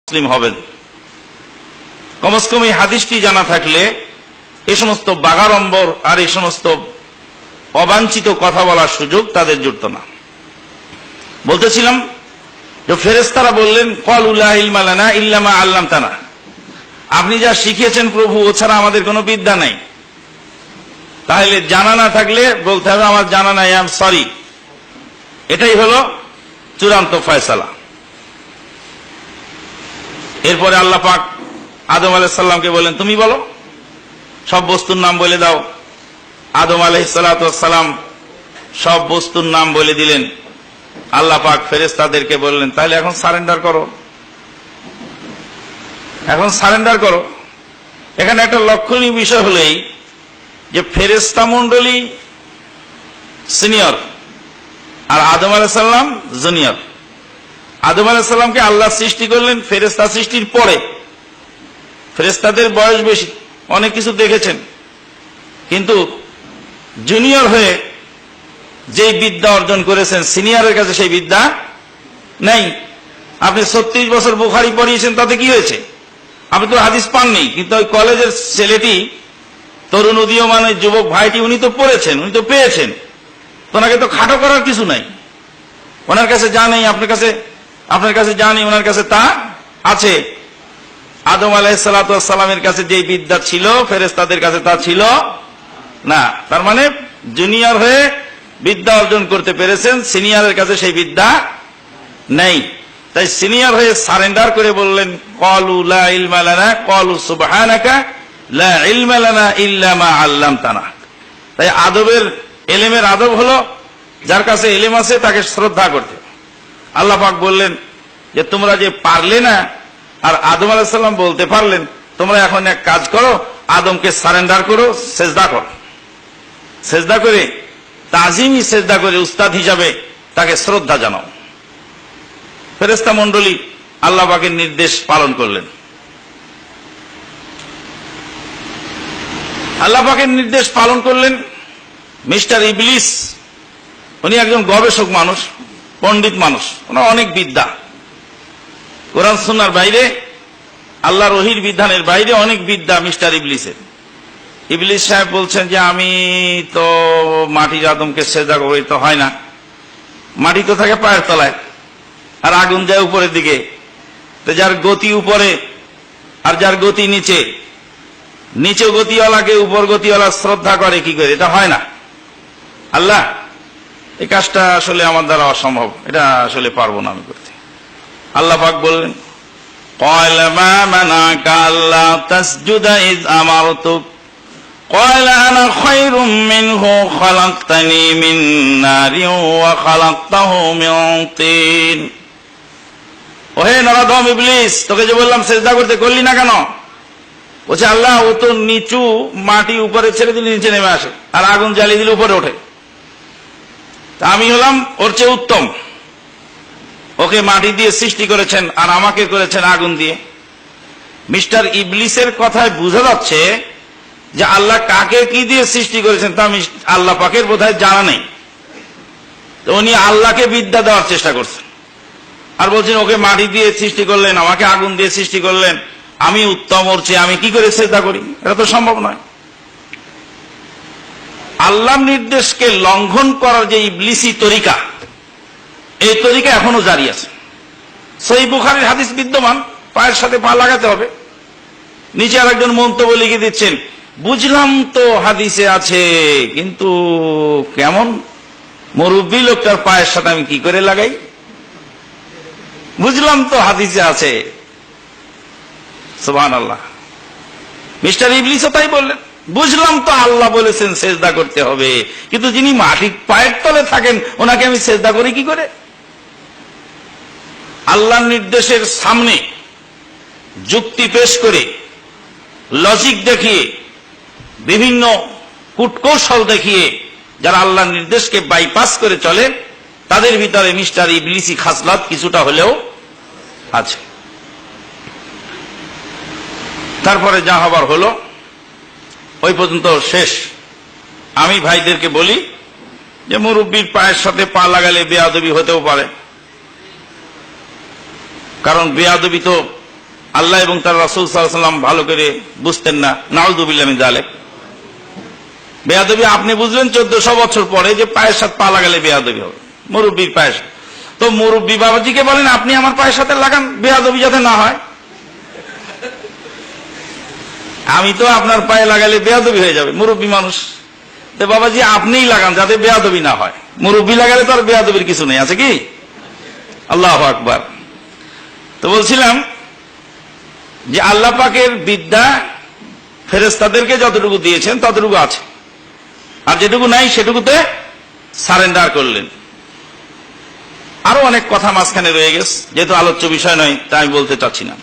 মুসলিম হবেন। কমস কম এই হাদিসটি জানা থাকলে এই সমস্ত বাগাড়ম্বর আর এই সমস্ত অবাঞ্ছিত কথা বলার সুযোগ তাদের জুটত না। বলতেছিলাম যে ফেরেশতারা বললেন ক্বালু লা ইলমা লানা ইল্লা মা আল্লামতানা, আপনি যা শিখিয়েছেন প্রভু ও ছাড়া আমাদের কোনো বিদ্যা নাই। তাহলে জানা না থাকলে বলতে হবে আমার জানা নাই, আই এম সরি। এটাই হলো চূড়ান্ত ফয়সালা। এরপরে আল্লাহ পাক আদম আলাইহিস সালামকে বলেন তুমি বলো, সব বস্তুর নাম বলে দাও। আদম আলাইহিস সালাম সব বস্তুর নাম বলে দিলেন। আল্লাহ পাক ফেরেশতাদেরকে বললেন তাহলে এখন সারেন্ডার করো, এখন সারেন্ডার করো। এখানে একটা লক্ষণীয় বিষয় হলেই যে ফেরেশতা মণ্ডলী সিনিয়র আর আদম আলাইহিস সালাম জুনিয়র। আদম আলাইহিস সালামকে আল্লাহ সৃষ্টি করলেন ফেরেশতা সৃষ্টির পরে। ফেরেশতাদের বয়স বেশি, অনেক কিছু দেখেছেন, কিন্তু জুনিয়র হয়ে যে বিদ্যা অর্জন করেছেন সিনিয়রের কাছে সেই বিদ্যা নেই। আপনি 36 বছর বুখারী পড়িয়েছেন, তাতে কি হয়েছে? আপনি তো হাদিস পাননি, কিন্তু ওই কলেজের ছেলেটি, তরুণ উদীয়মান যুবক ভাইটি, উনি তো পড়েছেন, উনি তো পেয়েছেন। ওনাকে তো খাটো করার কিছু নাই। ওনার কাছে যা নেই আপনার কাছে যা নেই ওনার কাছে তা আছে। আদম আলাইহিস সালামের কাছে যে বিদ্যা ছিল ফেরেশতাদের কাছে তা ছিল না। তার মানে জুনিয়র হয়ে বিদ্যা অর্জন করতে পেরেছেন, সিনিয়রের কাছে সেই বিদ্যা নেই। তাই সিনিয়র হয়ে সারেন্ডার করে বললেন ক্বালু লা ইলমা লানা ক্বালু সুবহানাকা লা ইলমা লানা ইল্লা মা আল্লামতানা। তাই আদবের এলেমের আদব হলো যার কাছে এলেম আছে তাকে শ্রদ্ধা করতে। আল্লাহ পাক বললেন যে তোমরা যে পারলে না, আর আদম আলাইহিস সালাম বলতে পারলেন, তোমরা এখন এক কাজ করো, আদমকে সারেন্ডার করো, সেজদা করো। সেজদা করে তাজিমি সেজদা করে উস্তাদ হিসাবে তাকে শ্রদ্ধা জানাও। ফেরেশতা মণ্ডলী আল্লাহ পাকের নির্দেশ পালন করলেন। আল্লাহ পাকের নির্দেশ পালন করলেন। মিস্টার ইবলিস উনি একজন গবেষক মানুষ, পণ্ডিত মানুষ, ওনার অনেক বিদ্যা। কোরআন সুন্নাহর বাইরে, আল্লাহর ওহীর বিধানের বাইরে অনেক বিদ্যা মিস্টার ইবলিসের। ইবলিস সাহেব বলছেন যে আমি তো মাটির আদমকে সেজদা করবো, তো হয় না। মাটি তো থাকে পায়ের তলায়, আর আগুন যায় উপরের দিকে। তো যার গতি উপরে আর যার গতি নিচে, নিচে গতিওয়ালাকে উপর গতিওয়ালা শ্রদ্ধা করে কি করে? এটা হয় না। আল্লাহ এই কাজটা আসলে আমার দ্বারা অসম্ভব, এটা আসলে পারবো না আমি করতে। আল্লাহ পাক বললেন ক্বাল মা মানাকা আল্লা তাসজুদা ইয আমারতুক ক্বাল আনা খায়রুম মিনহু খালাকতানি মিন নারিন ওয়া খালাকতাহু মিন তিন। ওহে নরদম ইবলিস, তোকে যে বললাম সেজদা করতে, করলি না কেন? বলছে আল্লাহ ও তো নিচু, মাটি উপরে ছেড়ে দিলে নিচে নেমে আসে, আর আগুন জ্বালিয়ে দিলে উপরে ওঠে। আমি হলাম ওর চেয়ে উত্তম। ওকে মাটি দিয়ে সৃষ্টি করেছেন আর আমাকে করেছেন আগুন দিয়ে। মিস্টার ইবলিসের কথায় বোঝা যাচ্ছে যে আল্লাহ কাকে কি দিয়ে সৃষ্টি করেছেন তা আল্লাহ পাকের বোধহয় জানা নেই। তো উনি আল্লাহকে বিদ্যা দেওয়ার চেষ্টা করছেন আর বলছেন ওকে মাটি দিয়ে সৃষ্টি করলেন, আমাকে আগুন দিয়ে সৃষ্টি করলেন, আমি উত্তম, ওর চেয়ে আমি কি করে চেষ্টা করি? এটা তো সম্ভব নয়। আল্লাহর নির্দেশকে লঙ্ঘন করার যে ইবলিসি তরিকা, এই তরিকা এখনো জারি আছে। সহিহ বুখারীর হাদিস বিদ্যমান, পায়ের সাথে পা লাগাতে হবে। নিচে আরেকজন মন্তব্য লিখে দিচ্ছেন বুঝলাম তো হাদিসে আছে, কিন্তু কেমন মুরব্বী লোকটার পায়ের সাথে আমি কি করে লাগাই? বুঝলাম তো হাদিসে আছে। সুবহানাল্লাহ। মিস্টার ইবলিসও তাই বললেন, বুঝলাম তো আল্লাহ বলেছেন সেজদা করতে হবে, কিন্তু যিনি মাটির পায়ের তলে থাকেন ওনাকে আমি সেজদা করি কি করে? আল্লাহর নির্দেশের সামনে যুক্তি পেশ করে, লজিক দেখিয়ে, বিভিন্ন কূটকৌশল দেখিয়ে যারা আল্লাহর নির্দেশকে বাইপাস করে চলে, তাদের ভিতরে মিস্টার ইবলিসি খাসলাত কিছুটা হলেও আছে। তারপরে যা হবার হলো, ওই পর্যন্ত শেষ। আমি ভাইদেরকে বলি যে মুরব্বীর পায়ের সাথে পা লাগালে বেয়াদবি হতেও পারে, কারণ বেয়াদবি তো আল্লাহ এবং তার রাসূল সাল্লাল্লাহু আলাইহি ওয়াসাল্লাম ভালো করে বুঝতেন না? নাউযুবিল্লাহি মিন যালিক। বেয়াদবি আপনি বুঝলেন 1400 বছর পরে যে পায়ের সাথে পা লাগালে বেয়াদবি হবে, মুরব্বীর পায়ের সাথে। তো মুরব্বী বাবাজিকে বলেন আপনি আমার পায়ের সাথে লাগান, বেয়াদবি যাতে না হয়। আমি তো আপনার পায়ে লাগালে বেয়াদবি হয়ে যাবে, মুরব্বী মানুষ। তো বাবাজি আপনিই লাগান যাতে বেয়াদবি না হয়। মুরব্বী লাগালে তো আর বেয়াদবির কিছু নেই, আছে কি? আল্লাহু আকবার। তো বলছিলাম যে আল্লাহ পাকের বিদ্যা ফেরেশতাদেরকে যতটুকু দিয়েছেন ততটুকু আছে, আর যেটুকু নাই সেটুকুতে সারেন্ডার করলেন। আরো অনেক কথা মাঝখানে রয়ে গেছে, যেহেতু আলোচ্য বিষয় নয় তাই আমি বলতে চাচ্ছি না।